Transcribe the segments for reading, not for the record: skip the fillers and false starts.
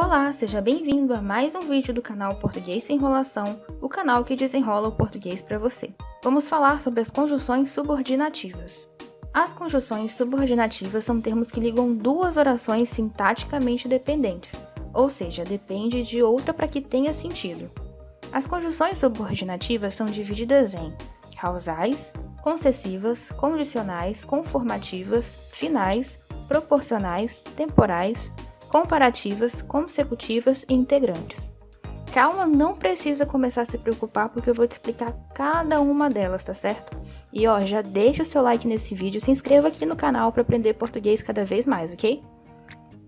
Olá, seja bem-vindo a mais um vídeo do canal Português Sem Enrolação, o canal que desenrola o português para você. Vamos falar sobre as conjunções subordinativas. As conjunções subordinativas são termos que ligam duas orações sintaticamente dependentes, ou seja, depende de outra para que tenha sentido. As conjunções subordinativas são divididas em causais, concessivas, condicionais, conformativas, finais, proporcionais, temporais, comparativas, consecutivas e integrantes. Calma, não precisa começar a se preocupar porque eu vou te explicar cada uma delas, tá certo? E já deixa o seu like nesse vídeo, se inscreva aqui no canal para aprender português cada vez mais, ok?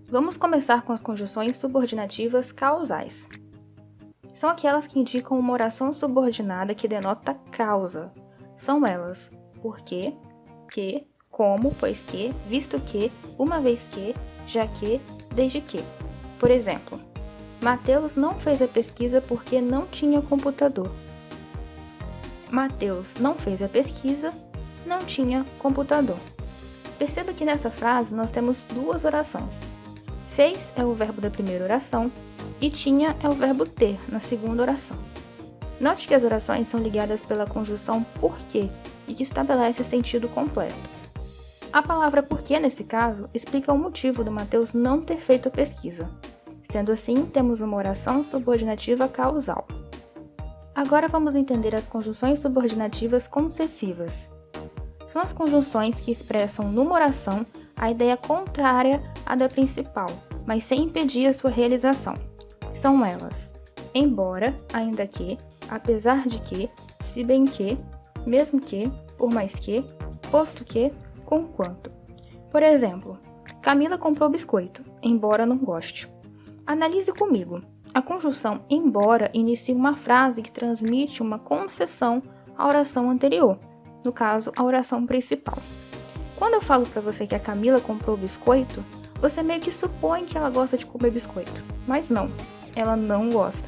Vamos começar com as conjunções subordinativas causais. São aquelas que indicam uma oração subordinada que denota causa. São elas porque, que, como, pois que, visto que, uma vez que, já que, desde que. Por exemplo, Mateus não fez a pesquisa porque não tinha computador. Mateus não fez a pesquisa, não tinha computador. Perceba que nessa frase nós temos duas orações. Fez é o verbo da primeira oração e tinha é o verbo ter na segunda oração. Note que as orações são ligadas pela conjunção porque e que estabelece sentido completo. A palavra porque, nesse caso, explica o motivo do Mateus não ter feito a pesquisa. Sendo assim, temos uma oração subordinativa causal. Agora vamos entender as conjunções subordinativas concessivas. São as conjunções que expressam numa oração a ideia contrária à da principal, mas sem impedir a sua realização. São elas: embora, ainda que, apesar de que, se bem que, mesmo que, por mais que, posto que, conquanto. Por exemplo, Camila comprou biscoito, embora não goste. Analise comigo. A conjunção embora inicia uma frase que transmite uma concessão à oração anterior, no caso, a oração principal. Quando eu falo para você que a Camila comprou biscoito, você meio que supõe que ela gosta de comer biscoito, mas não, ela não gosta.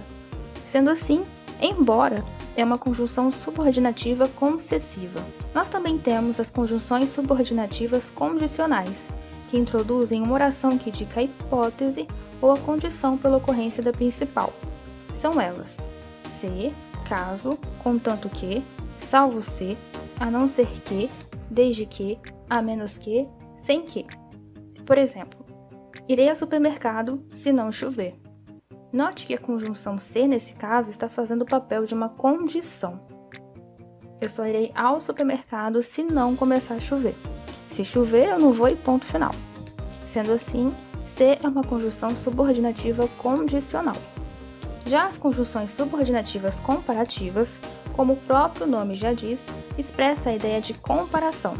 Sendo assim, embora é uma conjunção subordinativa concessiva. Nós também temos as conjunções subordinativas condicionais, que introduzem uma oração que indica a hipótese ou a condição pela ocorrência da principal. São elas: se, caso, contanto que, salvo se, a não ser que, desde que, a menos que, sem que. Por exemplo, irei ao supermercado se não chover. Note que a conjunção se, nesse caso, está fazendo o papel de uma condição. Eu só irei ao supermercado se não começar a chover. Se chover, eu não vou e ponto final. Sendo assim, se é uma conjunção subordinativa condicional. Já as conjunções subordinativas comparativas, como o próprio nome já diz, expressa a ideia de comparação.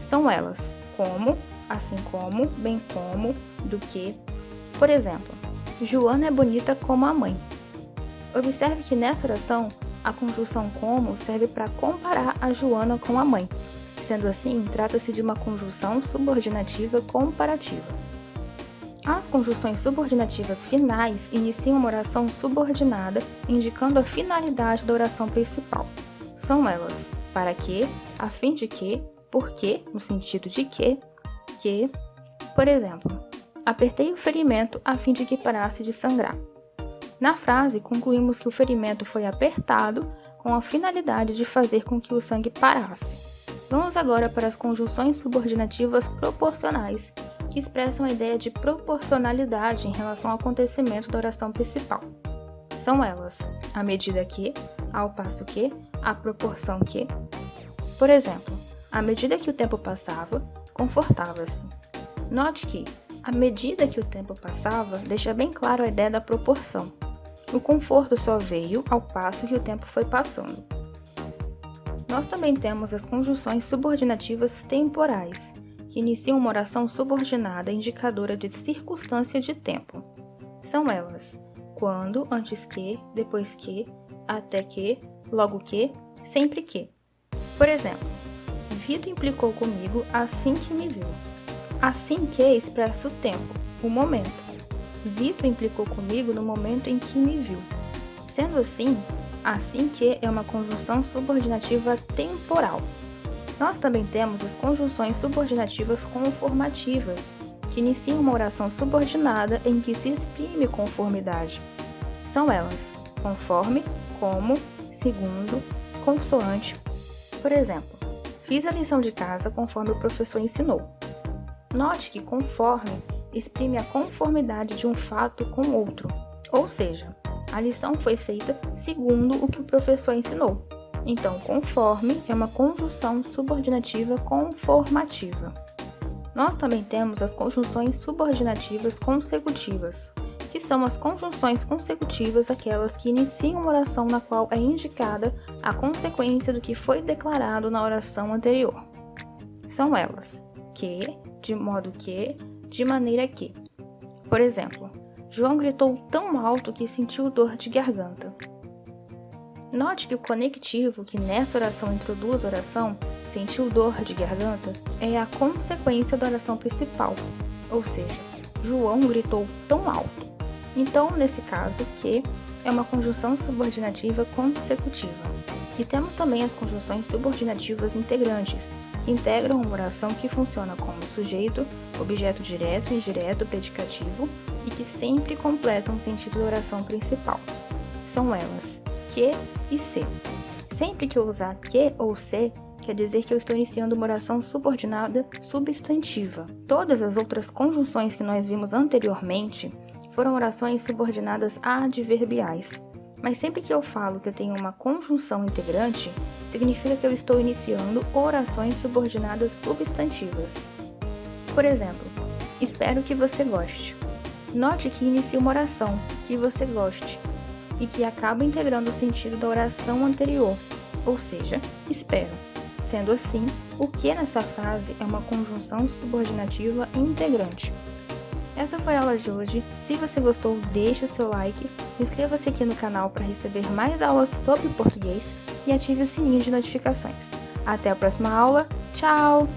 São elas: como, assim como, bem como, do que. Por exemplo, Joana é bonita como a mãe. Observe que nessa oração, a conjunção como serve para comparar a Joana com a mãe. Sendo assim, trata-se de uma conjunção subordinativa comparativa. As conjunções subordinativas finais iniciam uma oração subordinada, indicando a finalidade da oração principal. São elas: para que, a fim de que, porque, no sentido de que. Por exemplo, apertei o ferimento a fim de que parasse de sangrar. Na frase, concluímos que o ferimento foi apertado com a finalidade de fazer com que o sangue parasse. Vamos agora para as conjunções subordinativas proporcionais, que expressam a ideia de proporcionalidade em relação ao acontecimento da oração principal. São elas: à medida que, ao passo que, à proporção que. Por exemplo, à medida que o tempo passava, confortava-se. Note que à medida que o tempo passava, deixa bem claro a ideia da proporção. O conforto só veio ao passo que o tempo foi passando. Nós também temos as conjunções subordinativas temporais, que iniciam uma oração subordinada indicadora de circunstância de tempo. São elas: quando, antes que, depois que, até que, logo que, sempre que. Por exemplo, Vitor implicou comigo assim que me viu. Assim que expressa o tempo, o momento. Vitor implicou comigo no momento em que me viu. Sendo assim que é uma conjunção subordinativa temporal. Nós também temos as conjunções subordinativas conformativas, que iniciam uma oração subordinada em que se exprime conformidade. São elas: conforme, como, segundo, consoante. Por exemplo, fiz a lição de casa conforme o professor ensinou. Note que conforme exprime a conformidade de um fato com outro, ou seja, a lição foi feita segundo o que o professor ensinou. Então, conforme é uma conjunção subordinativa conformativa. Nós também temos as conjunções subordinativas consecutivas, que são as conjunções consecutivas aquelas que iniciam uma oração na qual é indicada a consequência do que foi declarado na oração anterior. São elas: que, de modo que, de maneira que. Por exemplo, João gritou tão alto que sentiu dor de garganta. Note que o conectivo que nessa oração introduz a oração, sentiu dor de garganta, é a consequência da oração principal, ou seja, João gritou tão alto. Então, nesse caso, que é uma conjunção subordinativa consecutiva. E temos também as conjunções subordinativas integrantes, que integram uma oração que funciona como sujeito, objeto direto, indireto, predicativo e que sempre completam o sentido da oração principal. São elas: que e se. Sempre que eu usar que ou se, quer dizer que eu estou iniciando uma oração subordinada substantiva. Todas as outras conjunções que nós vimos anteriormente foram orações subordinadas adverbiais. Mas sempre que eu falo que eu tenho uma conjunção integrante, significa que eu estou iniciando orações subordinadas substantivas. Por exemplo, espero que você goste. Note que inicia uma oração, que você goste, e que acaba integrando o sentido da oração anterior, ou seja, espero. Sendo assim, o que nessa frase é uma conjunção subordinativa integrante. Essa foi a aula de hoje. Se você gostou, deixe o seu like, inscreva-se aqui no canal para receber mais aulas sobre português e ative o sininho de notificações. Até a próxima aula. Tchau!